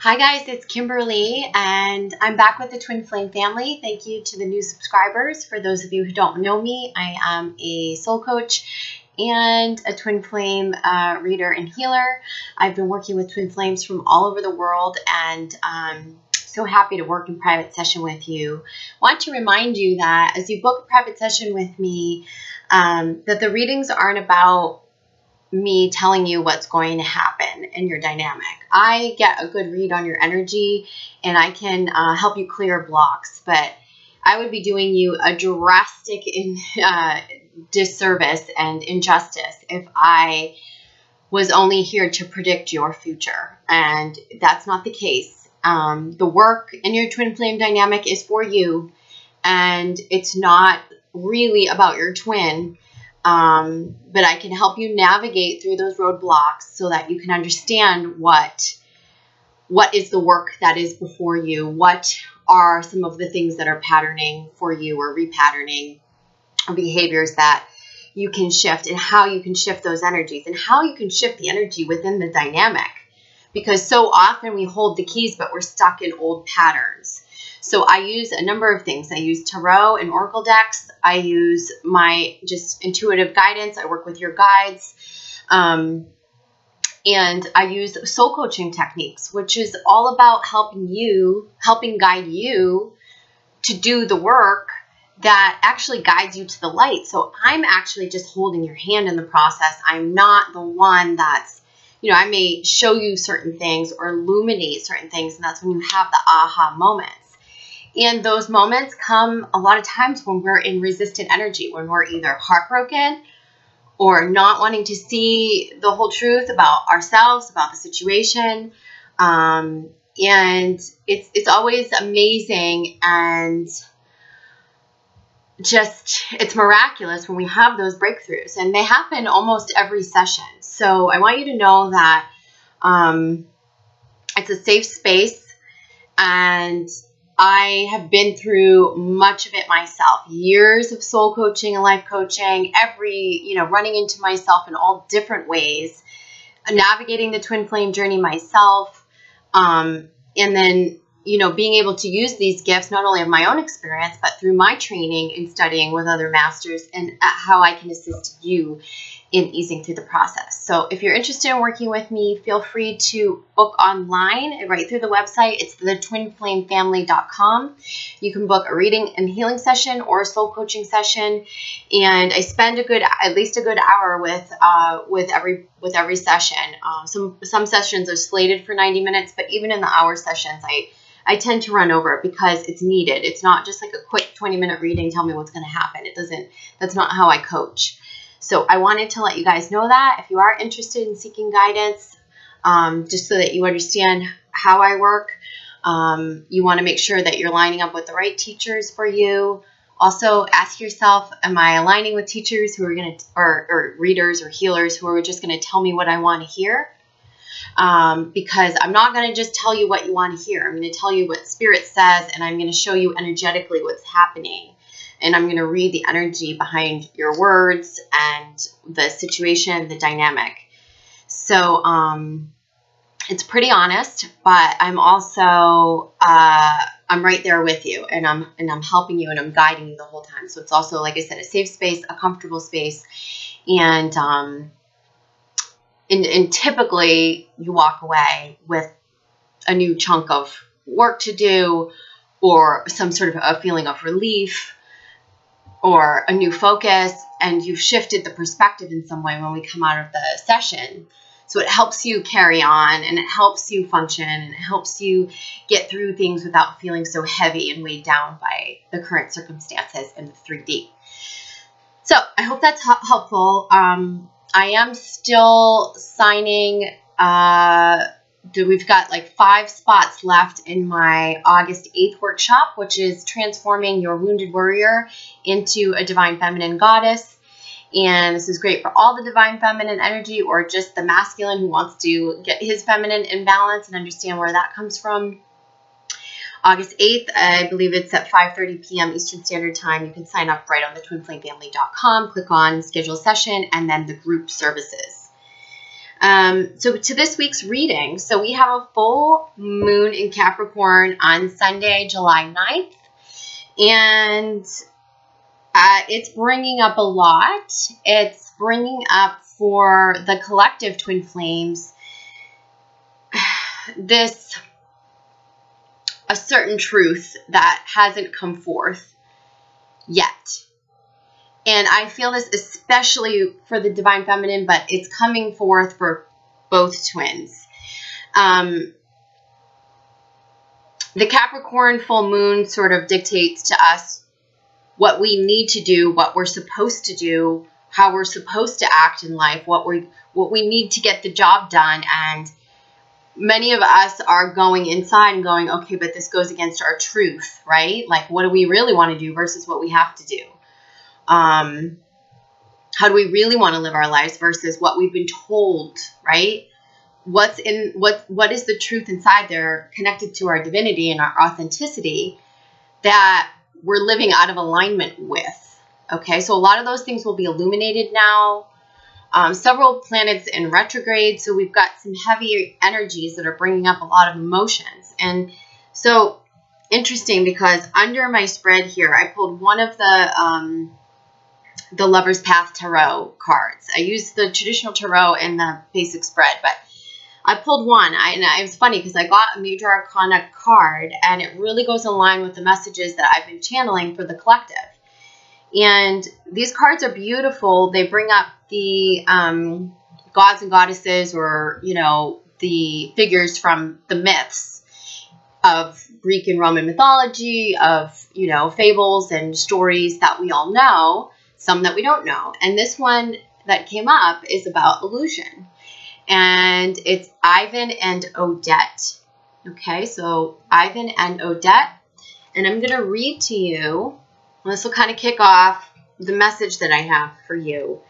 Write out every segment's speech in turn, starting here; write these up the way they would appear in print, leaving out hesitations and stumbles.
Hi guys, it's Kimberly and I'm back with the Twin Flame family. Thank you to the new subscribers. For those of you who don't know me, I am a soul coach and a Twin Flame reader and healer. I've been working with Twin Flames from all over the world and I'm so happy to work in private session with you. I want to remind you that as you book a private session with me, that the readings aren't about me telling you what's going to happen in your dynamic. I get a good read on your energy and I can help you clear blocks, but I would be doing you a drastic disservice and injustice if I was only here to predict your future, and that's not the case. The work in your twin flame dynamic is for you, and it's not really about your twin. But I can help you navigate through those roadblocks so that you can understand what is the work that is before you, what are some of the things that are patterning for you or repatterning behaviors that you can shift, and how you can shift those energies and how you can shift the energy within the dynamic. Because so often we hold the keys, but we're stuck in old patterns. So I use a number of things. I use tarot and oracle decks. I use my just intuitive guidance. I work with your guides. And I use soul coaching techniques, which is all about helping guide you to do the work that actually guides you to the light. So I'm actually just holding your hand in the process. I'm not the one that's, I may show you certain things or illuminate certain things, and that's when you have the aha moments. And those moments come a lot of times when we're in resistant energy, when we're either heartbroken or not wanting to see the whole truth about ourselves, about the situation. And it's always amazing and just, it's miraculous when we have those breakthroughs, and they happen almost every session. So I want you to know that it's a safe space, and I have been through much of it myself. Years of soul coaching and life coaching, running into myself in all different ways, navigating the twin flame journey myself, and then, being able to use these gifts, not only of my own experience, but through my training and studying with other masters, and how I can assist you in easing through the process. So if you're interested in working with me, feel free to book online right through the website. It's thetwinflamefamily.com. You can book a reading and healing session or a soul coaching session, and I spend at least a good hour with every session. Some sessions are slated for 90 minutes, but even in the hour sessions, I tend to run over it because it's needed. It's not just like a quick 20-minute reading, tell me what's going to happen. That's not how I coach. So I wanted to let you guys know that if you are interested in seeking guidance, just so that you understand how I work, you want to make sure that you're lining up with the right teachers for you. Also ask yourself, am I aligning with teachers who are going to, or readers or healers who are just going to tell me what I want to hear? Because I'm not going to just tell you what you want to hear. I'm going to tell you what Spirit says, and I'm going to show you energetically what's happening. And I'm going to read the energy behind your words and the situation, the dynamic. So it's pretty honest, but I'm also I'm right there with you, and I'm helping you, and I'm guiding you the whole time. So it's also, like I said, a safe space, a comfortable space, and typically you walk away with a new chunk of work to do, or some sort of a feeling of relief, or a new focus, and you've shifted the perspective in some way when we come out of the session. So it helps you carry on, and it helps you function, and it helps you get through things without feeling so heavy and weighed down by the current circumstances in the 3D. So I hope that's helpful. I am still signing. We've got like 5 spots left in my August 8th workshop, which is transforming your wounded warrior into a divine feminine goddess. And this is great for all the divine feminine energy, or just the masculine who wants to get his feminine in balance and understand where that comes from. August 8th, I believe it's at 5:30 p.m. Eastern Standard Time. You can sign up right on thetwinflamefamily.com, click on schedule session, and then the group services. So to this week's reading, so we have a full moon in Capricorn on Sunday, July 9th. And it's bringing up a lot. It's bringing up for the collective twin flames a certain truth that hasn't come forth yet. And I feel this especially for the divine feminine, but it's coming forth for both twins. The Capricorn full moon sort of dictates to us what we need to do, what we're supposed to do, how we're supposed to act in life, what we need to get the job done. And many of us are going inside and going, okay, but this goes against our truth, right? Like, what do we really want to do versus what we have to do? How do we really want to live our lives versus what we've been told, right? What is the truth inside there connected to our divinity and our authenticity that we're living out of alignment with? Okay, so a lot of those things will be illuminated now. Several planets in retrograde, so we've got some heavy energies that are bringing up a lot of emotions. And so interesting, because under my spread here, I pulled one of the Lover's Path Tarot cards. I used the traditional tarot in the basic spread, but I pulled one. And it was funny because I got a Major Arcana card, and it really goes in line with the messages that I've been channeling for the collective. And these cards are beautiful. They bring up the gods and goddesses, or, you know, the figures from the myths of Greek and Roman mythology, of, you know, fables and stories that we all know, some that we don't know. And this one that came up is about illusion. And it's Ivan and Odette. Okay, so Ivan and Odette. And I'm going to read to you. This will kind of kick off the message that I have for you.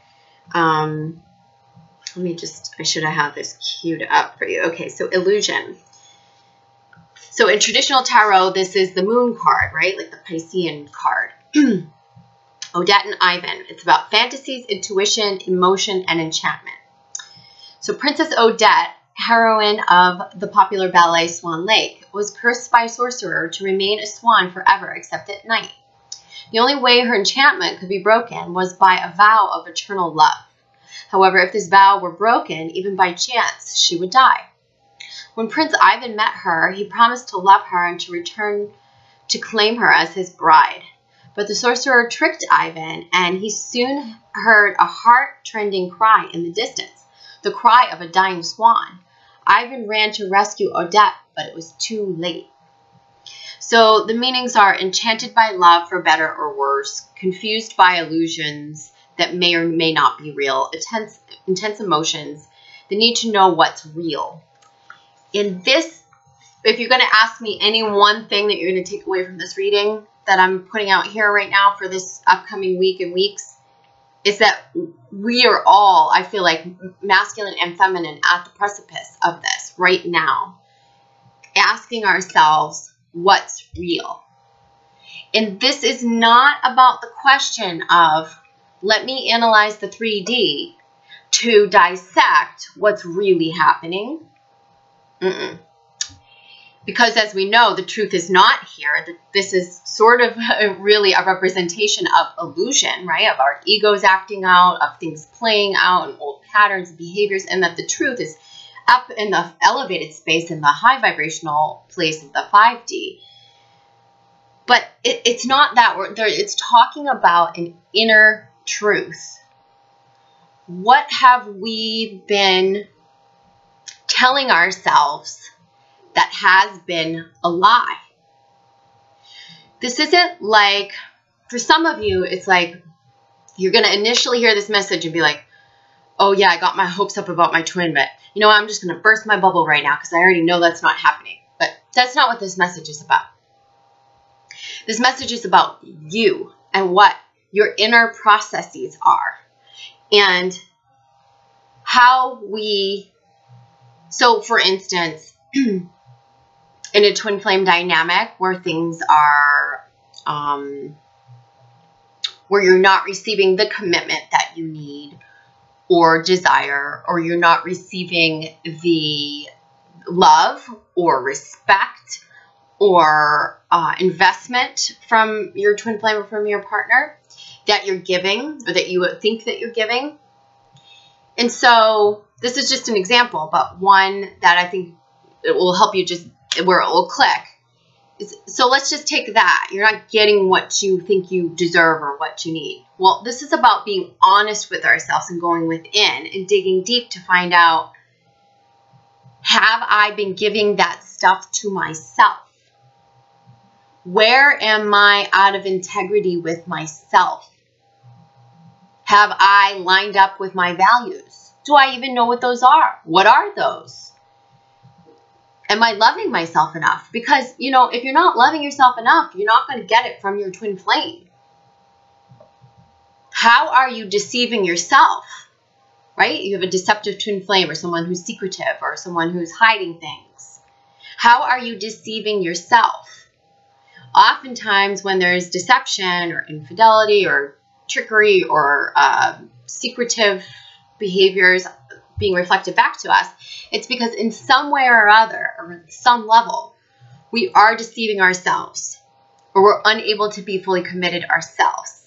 I should have had this queued up for you. Okay, so illusion. So in traditional tarot, this is the moon card, right? Like the Piscean card. Odette and Ivan. It's about fantasies, intuition, emotion, and enchantment. So Princess Odette, heroine of the popular ballet Swan Lake, was cursed by a sorcerer to remain a swan forever except at night. The only way her enchantment could be broken was by a vow of eternal love. However, if this vow were broken, even by chance, she would die. When Prince Ivan met her, he promised to love her and to return to claim her as his bride. But the sorcerer tricked Ivan, and he soon heard a heart-rending cry in the distance, the cry of a dying swan. Ivan ran to rescue Odette, but it was too late. So the meanings are enchanted by love for better or worse, confused by illusions that may or may not be real, intense emotions, the need to know what's real. In this, if you're going to ask me any one thing that you're going to take away from this reading that I'm putting out here right now for this upcoming week and weeks, is that we are all, I feel like, masculine and feminine at the precipice of this right now, asking ourselves, what's real? And this is not about the question of, let me analyze the 3D to dissect what's really happening. Because as we know, the truth is not here. This is sort of really a representation of illusion, right? Of our egos acting out, of things playing out, and old patterns and behaviors, and that the truth is up in the elevated space, in the high vibrational place of the 5D. But it's not that. It's talking about an inner truth. What have we been telling ourselves that has been a lie? This isn't like, for some of you, it's like you're going to initially hear this message and be like, oh yeah, I got my hopes up about my twin, but you know, I'm just going to burst my bubble right now because I already know that's not happening. But that's not what this message is about. This message is about you and what your inner processes are and how we, so for instance, in a twin flame dynamic where things are, where you're not receiving the commitment that you need, or desire, or you're not receiving the love or respect or investment from your twin flame or from your partner that you're giving, or that you think that you're giving. And so this is just an example, but one that I think it will help you just where it will click. So let's just take that. You're not getting what you think you deserve or what you need. Well, this is about being honest with ourselves and going within and digging deep to find out, have I been giving that stuff to myself? Where am I out of integrity with myself? Have I lined up with my values? Do I even know what those are? What are those? Am I loving myself enough? Because, you know, if you're not loving yourself enough, you're not going to get it from your twin flame. How are you deceiving yourself? Right? You have a deceptive twin flame, or someone who's secretive, or someone who's hiding things. How are you deceiving yourself? Oftentimes when there's deception or infidelity or trickery or secretive behaviors being reflected back to us, it's because in some way or other, or some level, we are deceiving ourselves, or we're unable to be fully committed ourselves.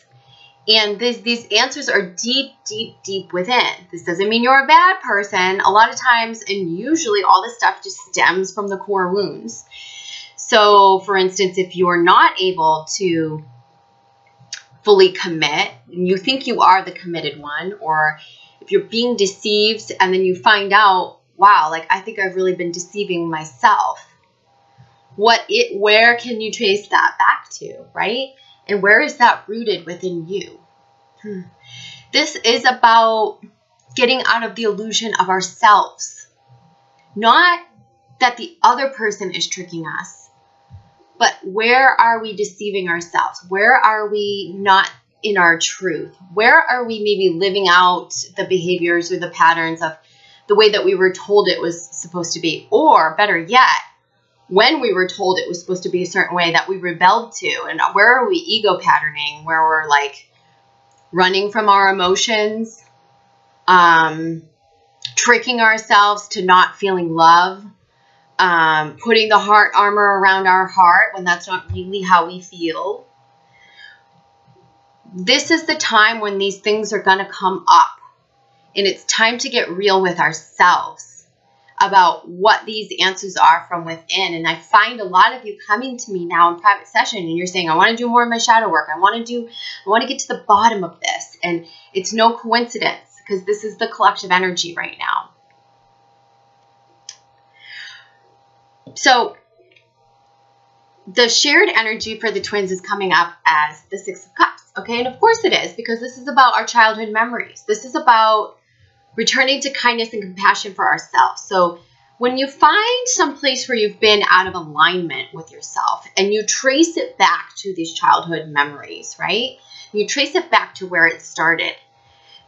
And these answers are deep, deep, deep within. This doesn't mean you're a bad person. A lot of times, and usually all this stuff just stems from the core wounds. So, for instance, if you're not able to fully commit, and you think you are the committed one, or if you're being deceived and then you find out, wow, like I think I've really been deceiving myself. Where can you trace that back to, right? And where is that rooted within you? This is about getting out of the illusion of ourselves. Not that the other person is tricking us, but where are we deceiving ourselves? Where are we not in our truth? Where are we maybe living out the behaviors or the patterns of the way that we were told it was supposed to be? Or better yet, when we were told it was supposed to be a certain way, that we rebelled to. And where are we ego patterning, where we're like running from our emotions, tricking ourselves to not feeling love, putting the heart armor around our heart when that's not really how we feel. This is the time when these things are going to come up. And it's time to get real with ourselves about what these answers are from within. And I find a lot of you coming to me now in private session and you're saying, I want to do more of my shadow work. I want to get to the bottom of this. And it's no coincidence, because this is the collective energy right now. So the shared energy for the twins is coming up as the Six of Cups. Okay. And of course it is, because this is about our childhood memories. This is about returning to kindness and compassion for ourselves. So when you find some place where you've been out of alignment with yourself and you trace it back to these childhood memories, right? You trace it back to where it started.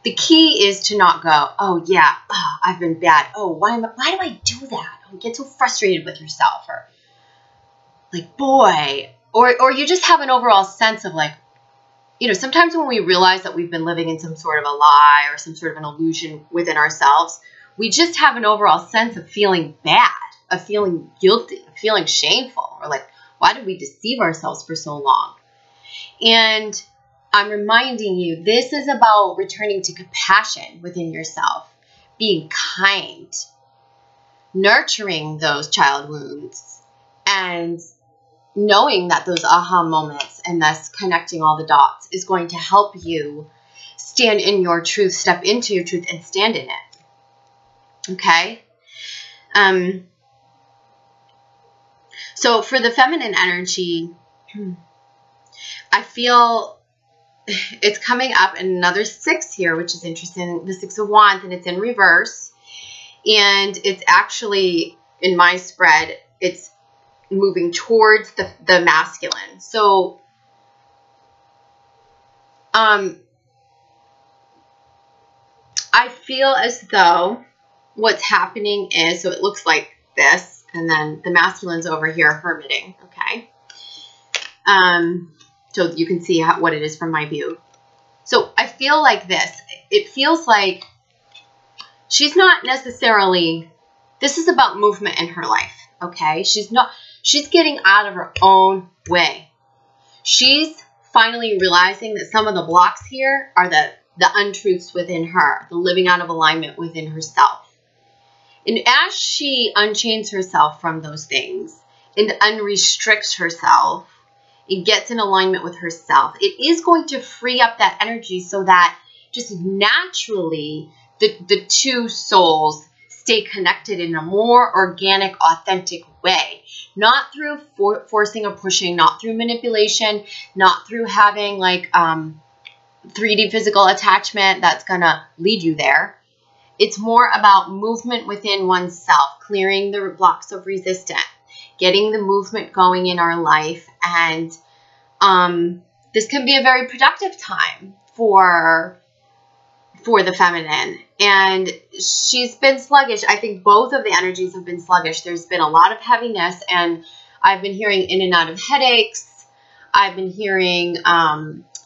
The key is to not go, oh yeah, I've been bad. Oh, why do I do that? Oh, get so frustrated with yourself, or like, boy, or you just have an overall sense of like, you know, sometimes when we realize that we've been living in some sort of a lie or some sort of an illusion within ourselves, we just have an overall sense of feeling bad, of feeling guilty, of feeling shameful, or like, why did we deceive ourselves for so long? And I'm reminding you, this is about returning to compassion within yourself, being kind, nurturing those child wounds, and knowing that those aha moments and thus connecting all the dots is going to help you stand in your truth, step into your truth, and stand in it. Okay? So for the feminine energy, I feel it's coming up in another 6 here, which is interesting, the Six of Wands, and it's in reverse. And it's actually, in my spread, it's moving towards the masculine. So, I feel as though what's happening is, so it looks like this, and then the masculine's over here hermiting, okay? So you can see what it is from my view. So I feel like this. It feels like she's not necessarily, this is about movement in her life, okay? She's getting out of her own way. She's finally realizing that some of the blocks here are the untruths within her, the living out of alignment within herself. And as she unchains herself from those things and unrestricts herself and gets in alignment with herself, it is going to free up that energy so that just naturally the two souls stay connected in a more organic, authentic way. Not through forcing or pushing, not through manipulation, not through having like 3D physical attachment that's going to lead you there. It's more about movement within oneself, clearing the blocks of resistance, getting the movement going in our life. And this can be a very productive time for the feminine. And she's been sluggish. I think both of the energies have been sluggish. There's been a lot of heaviness, and I've been hearing in and out of headaches. I've been hearing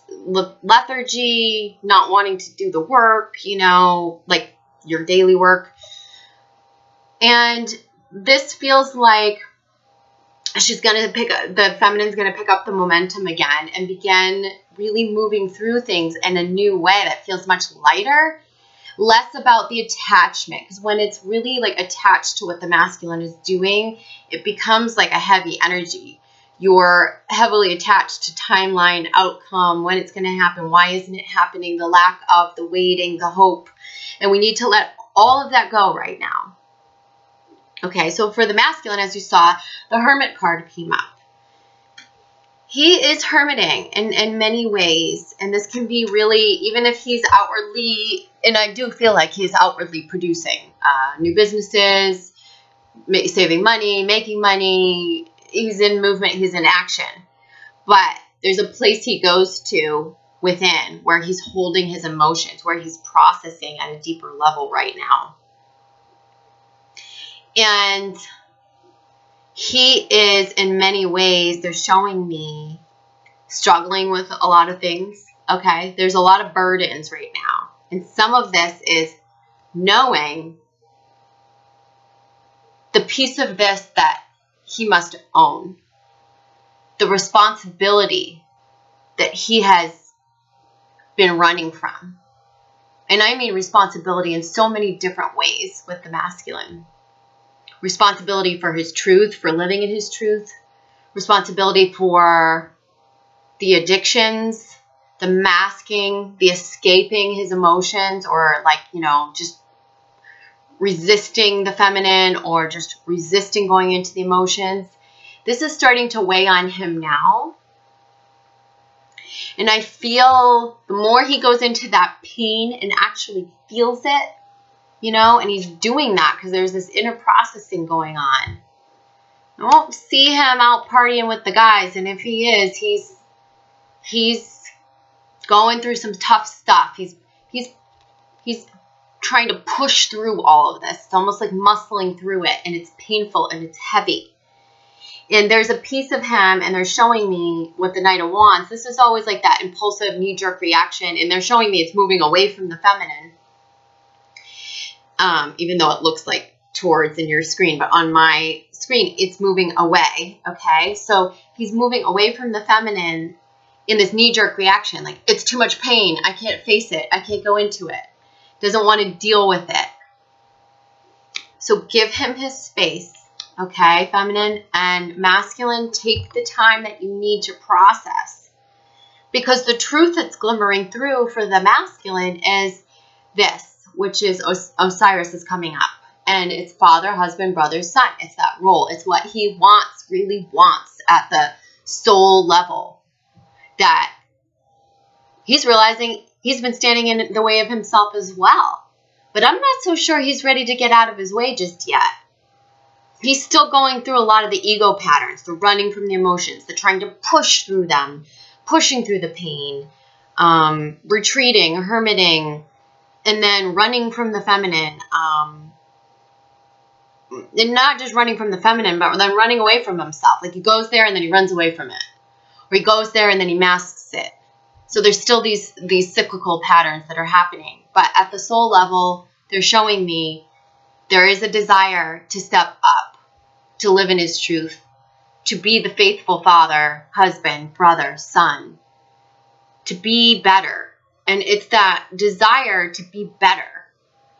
lethargy, not wanting to do the work, you know, like your daily work. And this feels like she's going to the feminine's going to pick up the momentum again and begin really moving through things in a new way that feels much lighter, less about the attachment. Because when it's really like attached to what the masculine is doing, it becomes like a heavy energy. You're heavily attached to timeline, outcome, when it's going to happen, why isn't it happening, the lack of, the waiting, the hope. And we need to let all of that go right now. Okay, so for the masculine, as you saw, the Hermit card came up. He is hermiting in many ways, and this can be really, even if he's outwardly, and I do feel like he's outwardly producing new businesses, saving money, making money, he's in movement, he's in action. But there's a place he goes to within where he's holding his emotions, where he's processing at a deeper level right now. And he is, in many ways, they're showing me struggling with a lot of things, okay? There's a lot of burdens right now. And some of this is knowing the piece of this that he must own, the responsibility that he has been running from. And I mean responsibility in so many different ways with the masculine. Responsibility for his truth, for living in his truth. Responsibility for the addictions, the masking, the escaping his emotions, or like, you know, just resisting the feminine or just resisting going into the emotions. This is starting to weigh on him now. And I feel the more he goes into that pain and actually feels it, you know, and he's doing that because there's this inner processing going on. I won't see him out partying with the guys. And if he is, he's going through some tough stuff. He's trying to push through all of this. It's almost like muscling through it, and it's painful and it's heavy. And there's a piece of him, and they're showing me with the Knight of Wands. This is always like that impulsive knee-jerk reaction, and they're showing me it's moving away from the feminine. Even though it looks like towards in your screen, but on my screen, it's moving away, okay? So he's moving away from the feminine in this knee-jerk reaction, like, it's too much pain, I can't face it, I can't go into it, doesn't want to deal with it. So give him his space, okay, feminine, and masculine, take the time that you need to process. Because the truth that's glimmering through for the masculine is this, which is Osiris is coming up. And it's father, husband, brother, son. It's that role. It's what he wants, really wants at the soul level. That he's realizing he's been standing in the way of himself as well. But I'm not so sure he's ready to get out of his way just yet. He's still going through a lot of the ego patterns, the running from the emotions, the trying to push through them, pushing through the pain, retreating, hermiting, and then running from the feminine, and not just running from the feminine, but then running away from himself. Like he goes there and then he runs away from it. Or he goes there and then he masks it. So there's still these cyclical patterns that are happening. But at the soul level, they're showing me there is a desire to step up, to live in his truth, to be the faithful father, husband, brother, son, to be better. And it's that desire to be better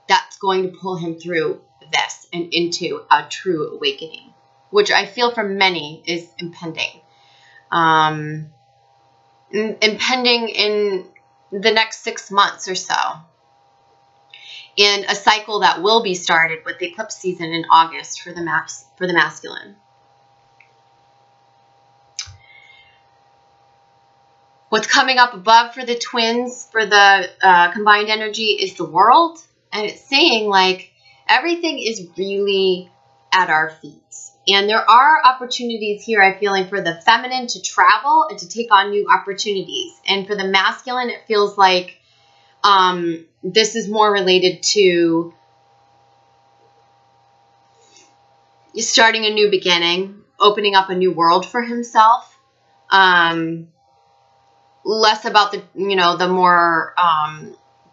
that's going to pull him through this and into a true awakening, which I feel for many is impending. Impending in the next 6 months or so, in a cycle that will be started with the eclipse season in August for the masculine. What's coming up above for the twins, for the combined energy, is the world. And it's saying, like, everything is really at our feet. And there are opportunities here, I feel like, for the feminine to travel and to take on new opportunities. And for the masculine, it feels like this is more related to starting a new beginning, opening up a new world for himself. Less about the, the more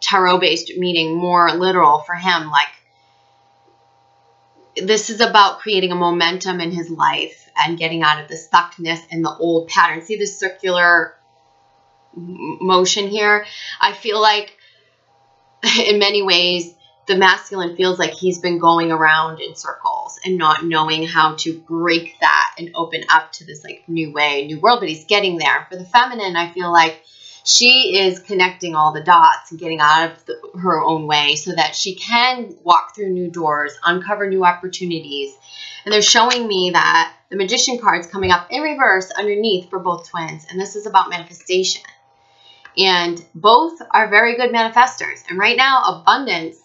tarot-based meaning, more literal for him. Like, this is about creating a momentum in his life and getting out of the stuckness and the old pattern. See this circular motion here? I feel like in many ways, the masculine feels like he's been going around in circles and not knowing how to break that and open up to this like new way, new world, but he's getting there. For the feminine, I feel like she is connecting all the dots and getting out of her own way so that she can walk through new doors, uncover new opportunities. And they're showing me that the Magician card's coming up in reverse underneath for both twins. And this is about manifestation. And both are very good manifestors. And right now, abundance,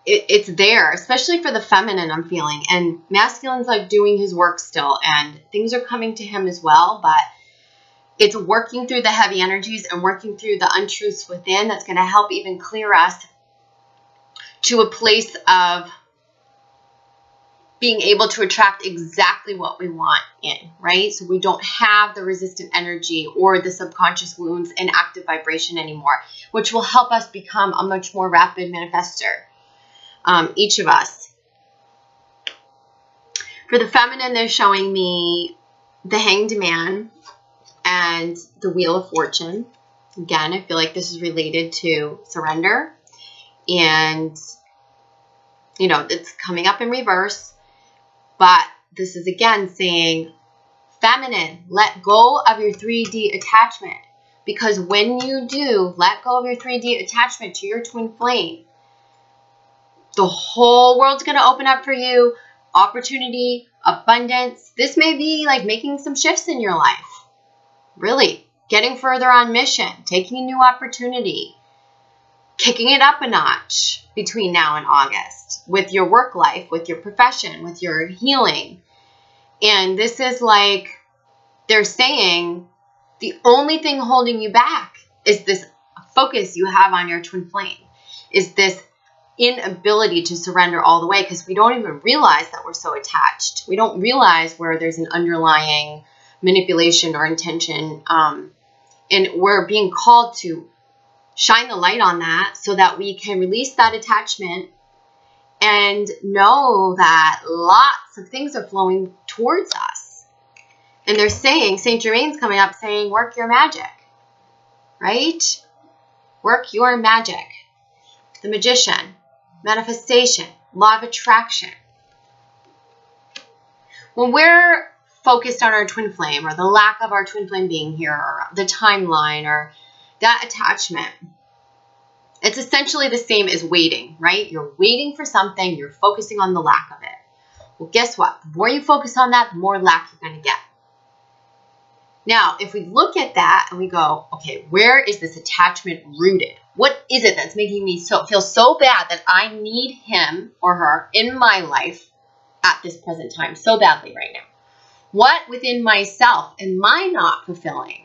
it's there, especially for the feminine, I'm feeling. And masculine's like doing his work still. And things are coming to him as well. But it's working through the heavy energies and working through the untruths within that's going to help even clear us to a place of being able to attract exactly what we want in, right? So we don't have the resistant energy or the subconscious wounds and active vibration anymore, which will help us become a much more rapid manifester, each of us. For the feminine, they're showing me the Hanged Man and the Wheel of Fortune. Again, I feel like this is related to surrender. And, it's coming up in reverse. But this is again saying, feminine, let go of your 3D attachment. Because when you do let go of your 3D attachment to your twin flame, the whole world's going to open up for you. Opportunity, abundance. This may be like making some shifts in your life. Really, getting further on mission, taking a new opportunity, kicking it up a notch between now and August with your work life, with your profession, with your healing. And this is like, they're saying the only thing holding you back is this focus you have on your twin flame, is this inability to surrender all the way, because we don't even realize that we're so attached. We don't realize where there's an underlying manipulation or intention, and we're being called to shine the light on that so that we can release that attachment and know that lots of things are flowing towards us. And they're saying, St. Germain's coming up saying, work your magic, right? Work your magic. The Magician, manifestation, law of attraction. When we're focused on our twin flame, or the lack of our twin flame being here, or the timeline, or that attachment, it's essentially the same as waiting, right? You're waiting for something, you're focusing on the lack of it. Well, guess what? The more you focus on that, the more lack you're going to get. Now, if we look at that and we go, okay, where is this attachment rooted? What is it that's making me feel so bad that I need him or her in my life at this present time so badly right now? What within myself am I not fulfilling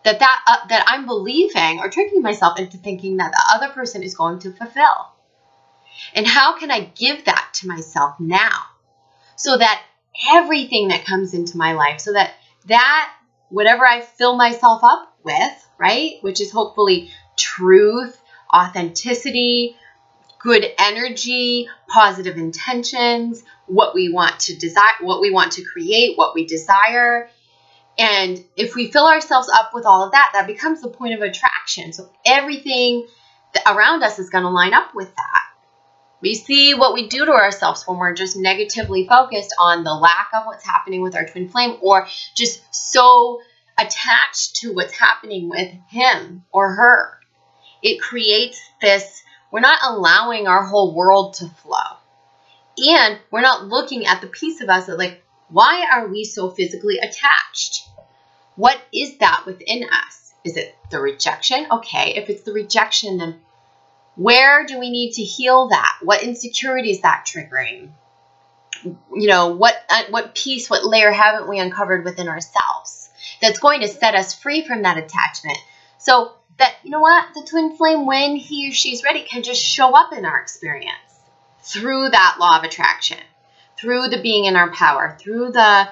that I'm believing or tricking myself into thinking that the other person is going to fulfill? And how can I give that to myself now so that everything that comes into my life, so that whatever I fill myself up with, right, which is hopefully truth, authenticity, good energy, positive intentions, what we want to desire, what we want to create, what we desire. And if we fill ourselves up with all of that, that becomes the point of attraction. So everything around us is going to line up with that. We see what we do to ourselves when we're just negatively focused on the lack of what's happening with our twin flame, or just so attached to what's happening with him or her. It creates this, we're not allowing our whole world to flow. And we're not looking at the piece of us that, like, why are we so physically attached? What is that within us? Is it the rejection? Okay, if it's the rejection, then where do we need to heal that? What insecurity is that triggering? You know, what piece, what layer haven't we uncovered within ourselves that's going to set us free from that attachment? So that, you know what, the twin flame, when he or she's ready, can just show up in our experience through that law of attraction, through the being in our power, through the,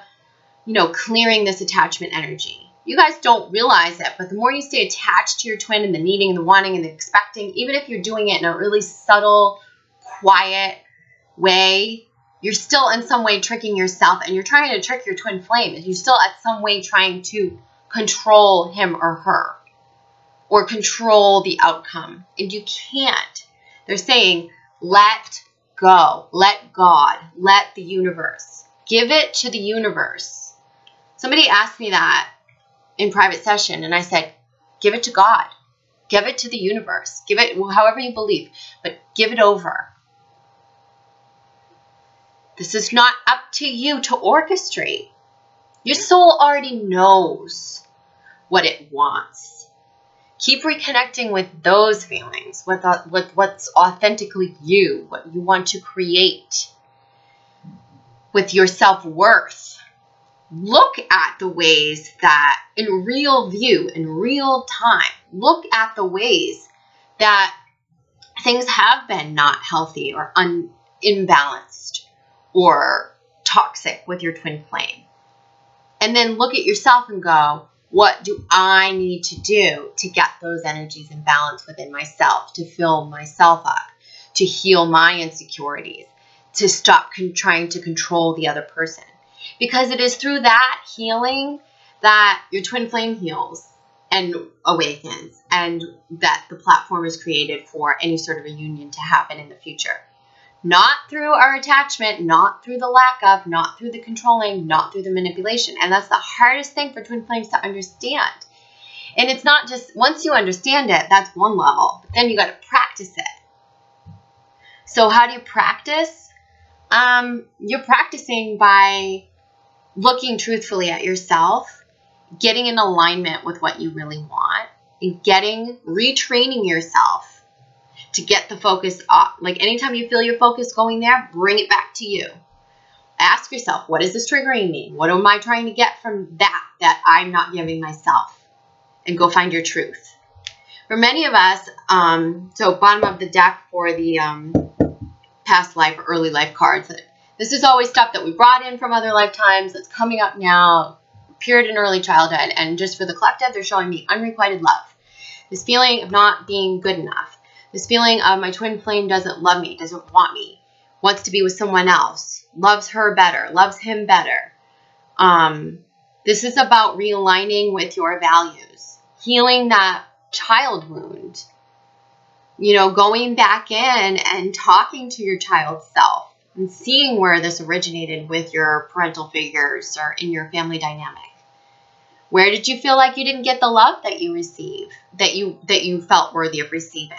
you know, clearing this attachment energy. You guys don't realize it, but the more you stay attached to your twin and the needing and the wanting and the expecting, even if you're doing it in a really subtle, quiet way, you're still in some way tricking yourself, and you're trying to trick your twin flame. You're still at some way trying to control him or her or control the outcome. And you can't. They're saying, let go, let God, let the universe. Give it to the universe. Somebody asked me that in private session, and I said, give it to God. Give it to the universe. Give it however you believe, but give it over. This is not up to you to orchestrate. Your soul already knows what it wants. Keep reconnecting with those feelings, with what's authentically you, what you want to create, with your self-worth. Look at the ways that, in real view, in real time, look at the ways that things have been not healthy or imbalanced or toxic with your twin flame. And then look at yourself and go, what do I need to do to get those energies in balance within myself, to fill myself up, to heal my insecurities, to stop trying to control the other person? Because it is through that healing that your twin flame heals and awakens, and that the platform is created for any sort of a union to happen in the future. Not through our attachment, not through the lack of, not through the controlling, not through the manipulation. And that's the hardest thing for twin flames to understand. And it's not just, once you understand it, that's one level. But then you got to practice it. So how do you practice? You're practicing by looking truthfully at yourself, getting in alignment with what you really want, and retraining yourself to get the focus up. Like anytime you feel your focus going there, bring it back to you. Ask yourself, what is this triggering me? What am I trying to get from that I'm not giving myself? And go find your truth. For many of us, so bottom of the deck for the past life or early life cards, this is always stuff that we brought in from other lifetimes that's coming up now, appeared in early childhood. And just for the collective, they're showing me unrequited love. This feeling of not being good enough. This feeling of my twin flame doesn't love me, doesn't want me, wants to be with someone else, loves her better, loves him better. This is about realigning with your values, healing that child wound, you know, going back in and talking to your child self and seeing where this originated with your parental figures or in your family dynamic. Where did you feel like you didn't get the love that you received, that you felt worthy of receiving?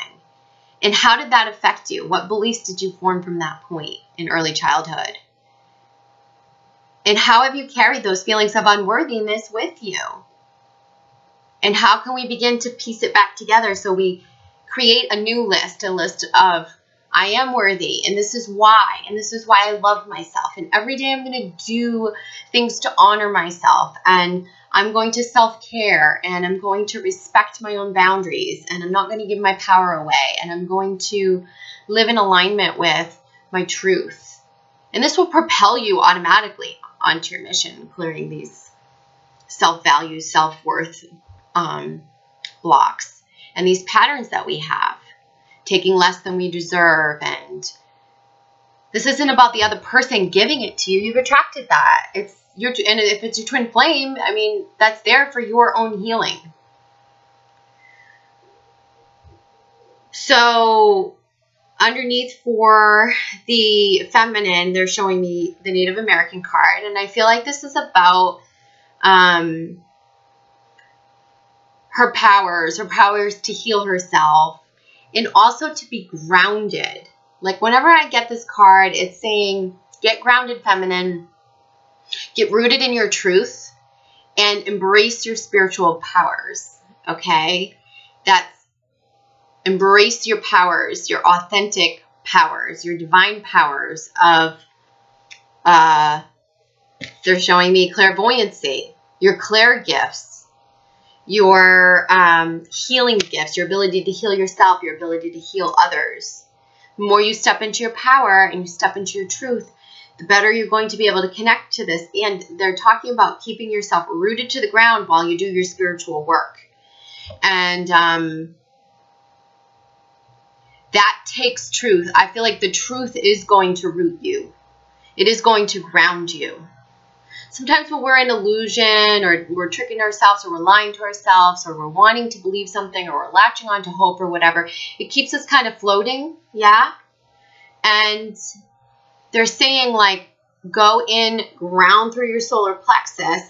And how did that affect you? What beliefs did you form from that point in early childhood? And how have you carried those feelings of unworthiness with you? And how can we begin to piece it back together so we create a new list, a list of, I am worthy, and this is why I love myself. And every day I'm going to do things to honor myself, and I'm going to self-care, and I'm going to respect my own boundaries, and I'm not going to give my power away, and I'm going to live in alignment with my truth. And this will propel you automatically onto your mission, clearing these self-value, self-worth blocks and these patterns that we have taking less than we deserve. And this isn't about the other person giving it to you. You've attracted that. And if it's your twin flame, I mean, that's there for your own healing. So underneath for the feminine, they're showing me the Native American card. And I feel like this is about her powers to heal herself and also to be grounded. Like whenever I get this card, it's saying, get grounded, feminine, get rooted in your truth and embrace your spiritual powers. Okay. That's embrace your powers, your authentic powers, your divine powers of, they're showing me clairvoyancy, your clair gifts, your healing gifts, your ability to heal yourself, your ability to heal others. The more you step into your power and you step into your truth, the better you're going to be able to connect to this. And they're talking about keeping yourself rooted to the ground while you do your spiritual work. And that takes truth. I feel like the truth is going to root you. It is going to ground you. Sometimes when we're in illusion or we're tricking ourselves or we're lying to ourselves or we're wanting to believe something or we're latching on to hope or whatever, it keeps us kind of floating. Yeah. And they're saying like, go in, ground through your solar plexus,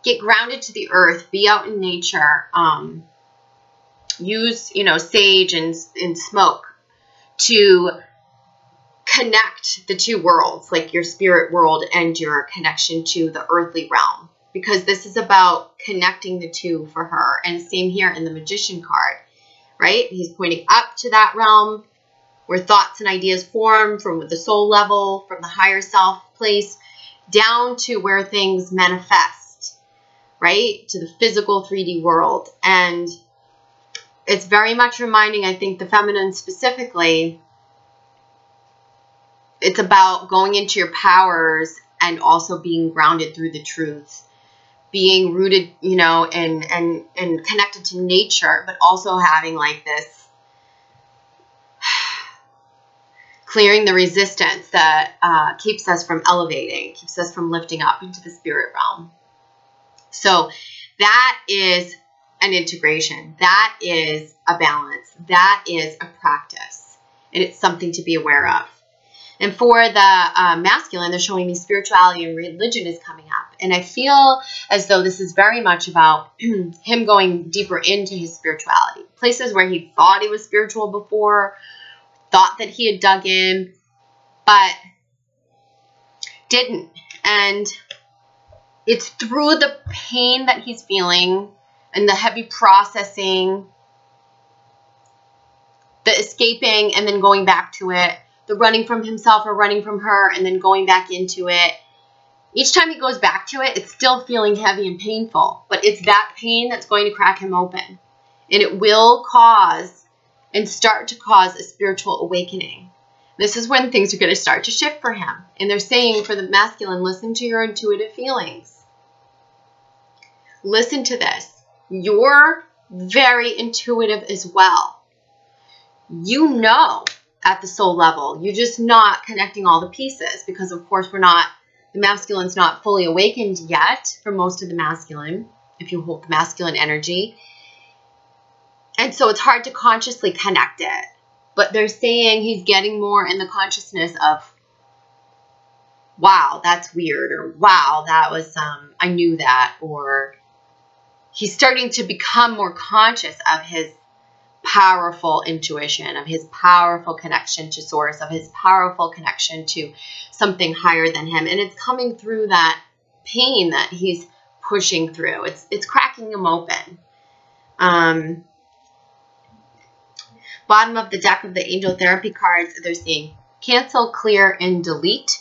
get grounded to the earth, be out in nature, use, sage and smoke to connect the two worlds, like your spirit world and your connection to the earthly realm, because this is about connecting the two for her. And same here in the Magician card, right? He's pointing up to that realm where thoughts and ideas form from the soul level, from the higher self place, down to where things manifest, right? To the physical 3D world. And it's very much reminding, I think, the feminine specifically, it's about going into your powers and also being grounded through the truth, being rooted, and connected to nature, but also having like this, clearing the resistance that keeps us from elevating, keeps us from lifting up into the spirit realm. So that is an integration. That is a balance. That is a practice. And it's something to be aware of. And for the masculine, they're showing me spirituality and religion is coming up. And I feel as though this is very much about him going deeper into his spirituality. Places where he thought he was spiritual before, thought that he had dug in, but didn't. And it's through the pain that he's feeling and the heavy processing, the escaping and then going back to it, the running from himself or running from her and then going back into it. Each time he goes back to it, it's still feeling heavy and painful, but it's that pain that's going to crack him open. And it will cause and start to cause a spiritual awakening. This is when things are going to start to shift for him. And they're saying for the masculine, listen to your intuitive feelings. Listen to this. You're very intuitive as well. You know at the soul level. You're just not connecting all the pieces because, of course, the masculine's not fully awakened yet for most of the masculine, if you hold the masculine energy. And so it's hard to consciously connect it. But they're saying he's getting more in the consciousness of, wow, that's weird, or wow, that was, I knew that, or he's starting to become more conscious of his powerful intuition, of his powerful connection to source, of his powerful connection to something higher than him. And it's coming through that pain that he's pushing through. It's cracking him open. Bottom of the deck of the angel therapy cards, they're saying cancel, clear, and delete.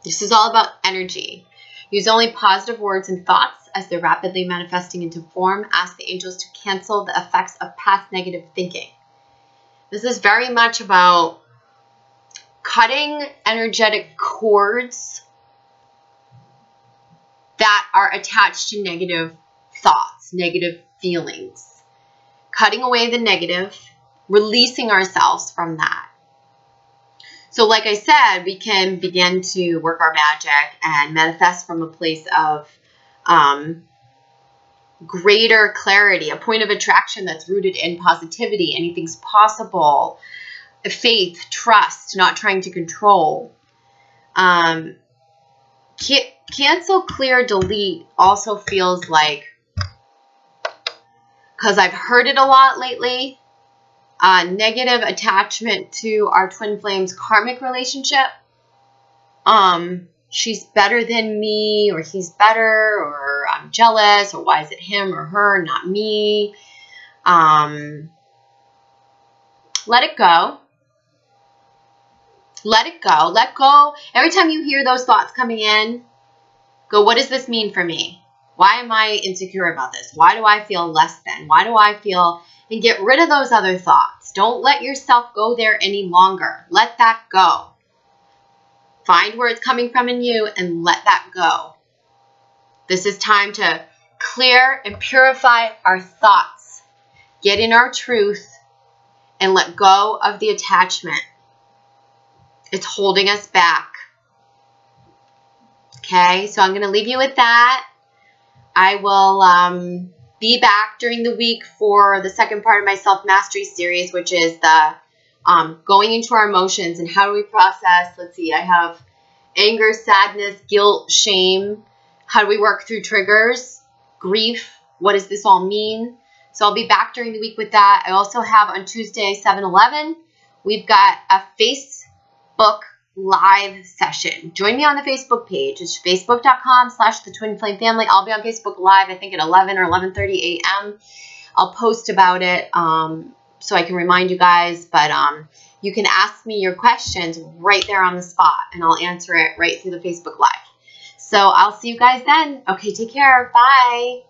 This is all about energy. Use only positive words and thoughts as they're rapidly manifesting into form. Ask the angels to cancel the effects of past negative thinking. This is very much about cutting energetic cords that are attached to negative thoughts, negative feelings. Cutting away the negative, releasing ourselves from that. So like I said, we can begin to work our magic and manifest from a place of greater clarity, a point of attraction that's rooted in positivity. Anything's possible. Faith, trust, not trying to control. Cancel, clear, delete also feels like, because I've heard it a lot lately, negative attachment to our twin flames karmic relationship. She's better than me, or he's better, or I'm jealous, or why is it him or her, not me? Let it go. Let it go. Let go. Every time you hear those thoughts coming in, go, what does this mean for me? Why am I insecure about this? Why do I feel less than? Why do I feel... And get rid of those other thoughts. Don't let yourself go there any longer. Let that go. Find where it's coming from in you and let that go. This is time to clear and purify our thoughts. Get in our truth and let go of the attachment. It's holding us back. Okay, so I'm going to leave you with that. I will be back during the week for the second part of my self-mastery series, which is the going into our emotions and how do we process. Let's see, I have anger, sadness, guilt, shame. How do we work through triggers? Grief. What does this all mean? So I'll be back during the week with that. I also have on Tuesday, 7/11, we've got a Facebook live session. Join me on the Facebook page. It's facebook.com/thetwinflamefamily. I'll be on Facebook live, I think at 11 or 11:30 a.m. I'll post about it so I can remind you guys, but you can ask me your questions right there on the spot, and I'll answer it right through the Facebook live. So I'll see you guys then. Okay, take care. Bye.